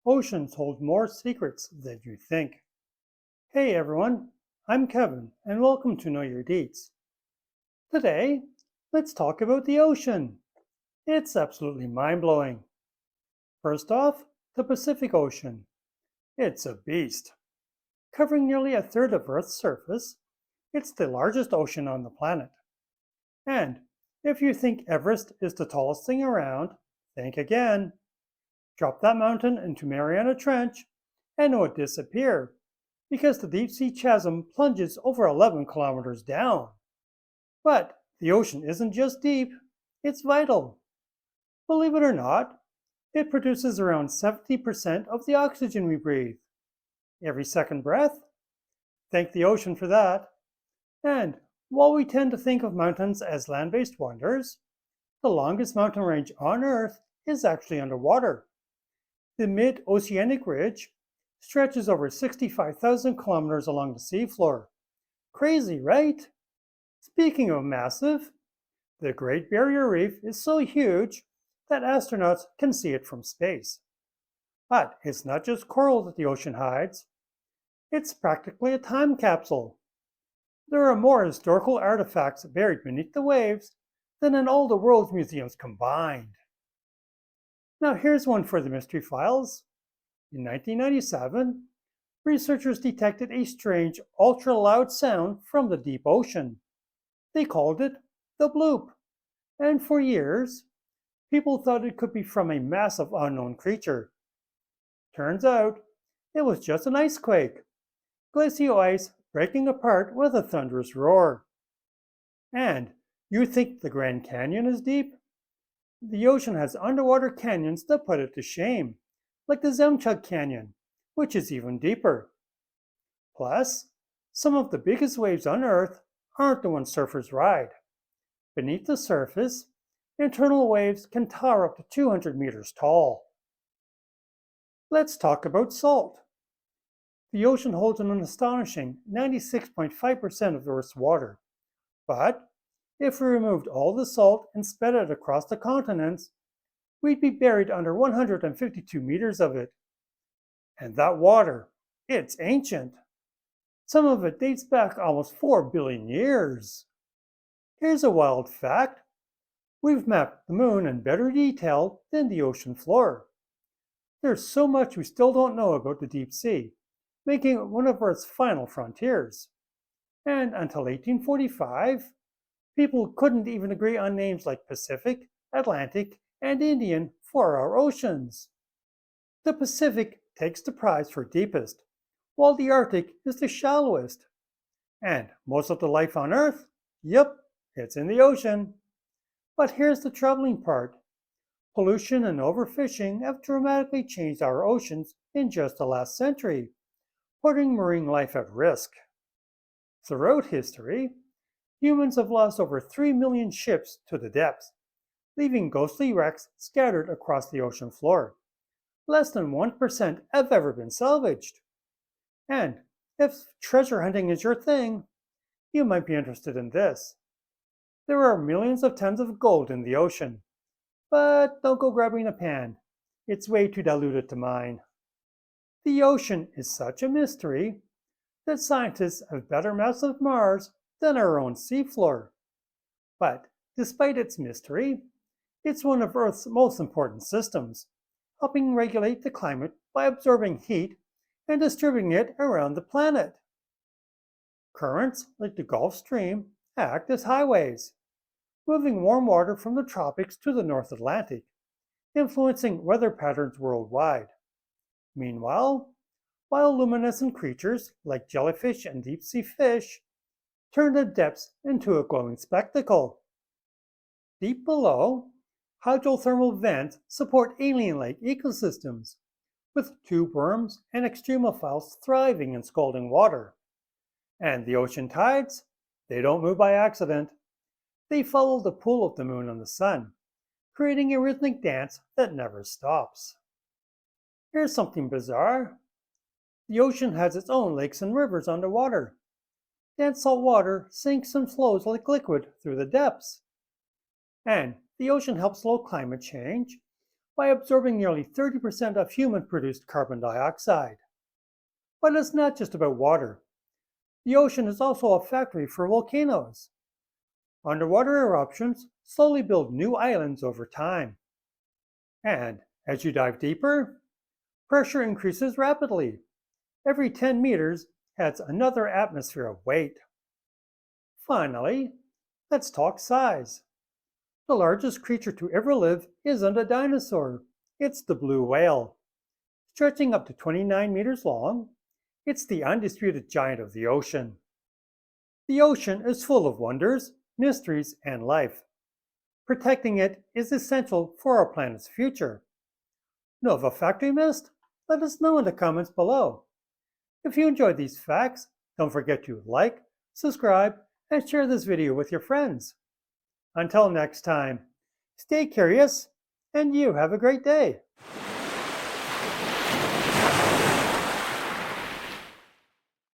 Oceans hold more secrets than you think. Hey everyone, I'm Kevin, and welcome to Know Your Deets. Today, let's talk about the ocean. It's absolutely mind blowing. First off, the Pacific Ocean. It's a beast. Covering nearly a third of Earth's surface, it's the largest ocean on the planet. And if you think Everest is the tallest thing around, think again. Drop that mountain into Mariana Trench and it would disappear because the deep sea chasm plunges over 11 kilometers down. But the ocean isn't just deep, it's vital. Believe it or not, it produces around 70% of the oxygen we breathe. Every second breath? Thank the ocean for that. And while we tend to think of mountains as land based wonders, the longest mountain range on Earth is actually underwater. The mid-oceanic ridge stretches over 65,000 kilometers along the seafloor. Crazy, right? Speaking of massive, the Great Barrier Reef is so huge that astronauts can see it from space. But it's not just coral that the ocean hides, it's practically a time capsule. There are more historical artifacts buried beneath the waves than in all the world's museums combined. Now here's one for the mystery files. In 1997, researchers detected a strange, ultra-loud sound from the deep ocean. They called it the bloop, and for years, people thought it could be from a massive unknown creature. Turns out, it was just an ice quake, glacial ice breaking apart with a thunderous roar. And you think the Grand Canyon is deep? The ocean has underwater canyons that put it to shame, like the Zemchug Canyon, which is even deeper. Plus, some of the biggest waves on Earth aren't the ones surfers ride. Beneath the surface, internal waves can tower up to 200 meters tall. Let's talk about salt. The ocean holds an astonishing 96.5% of Earth's water. But if we removed all the salt and spread it across the continents, we'd be buried under 152 meters of it. And that water, it's ancient. Some of it dates back almost 4 billion years. Here's a wild fact. We've mapped the moon in better detail than the ocean floor. There's so much we still don't know about the deep sea, making it one of Earth's final frontiers. And until 1845, people couldn't even agree on names like Pacific, Atlantic, and Indian for our oceans. The Pacific takes the prize for deepest, while the Arctic is the shallowest. And most of the life on Earth? Yep, it's in the ocean. But here's the troubling part. Pollution and overfishing have dramatically changed our oceans in just the last century, putting marine life at risk. Throughout history, humans have lost over 3 million ships to the depths, leaving ghostly wrecks scattered across the ocean floor. Less than 1% have ever been salvaged. And if treasure hunting is your thing, you might be interested in this. There are millions of tons of gold in the ocean, but don't go grabbing a pan. It's way too diluted to mine. The ocean is such a mystery that scientists have better maps of Mars than our own seafloor. But despite its mystery, it's one of Earth's most important systems, helping regulate the climate by absorbing heat and distributing it around the planet. Currents, like the Gulf Stream, act as highways, moving warm water from the tropics to the North Atlantic, influencing weather patterns worldwide. Meanwhile, bioluminescent creatures like jellyfish and deep sea fish turn the depths into a glowing spectacle. Deep below, hydrothermal vents support alien-like ecosystems, with tube worms and extremophiles thriving in scalding water. And the ocean tides? They don't move by accident. They follow the pull of the moon and the sun, creating a rhythmic dance that never stops. Here's something bizarre. The ocean has its own lakes and rivers underwater. Dense salt water sinks and flows like liquid through the depths. And the ocean helps slow climate change by absorbing nearly 30% of human-produced carbon dioxide. But it's not just about water. The ocean is also a factory for volcanoes. Underwater eruptions slowly build new islands over time. And as you dive deeper, pressure increases rapidly. Every 10 meters adds another atmosphere of weight. Finally, let's talk size. The largest creature to ever live isn't a dinosaur, it's the blue whale. Stretching up to 29 meters long, it's the undisputed giant of the ocean. The ocean is full of wonders, mysteries, and life. Protecting it is essential for our planet's future. Know of a fact we missed? Let us know in the comments below. If you enjoyed these facts, don't forget to like, subscribe, and share this video with your friends. Until next time, stay curious, and you have a great day.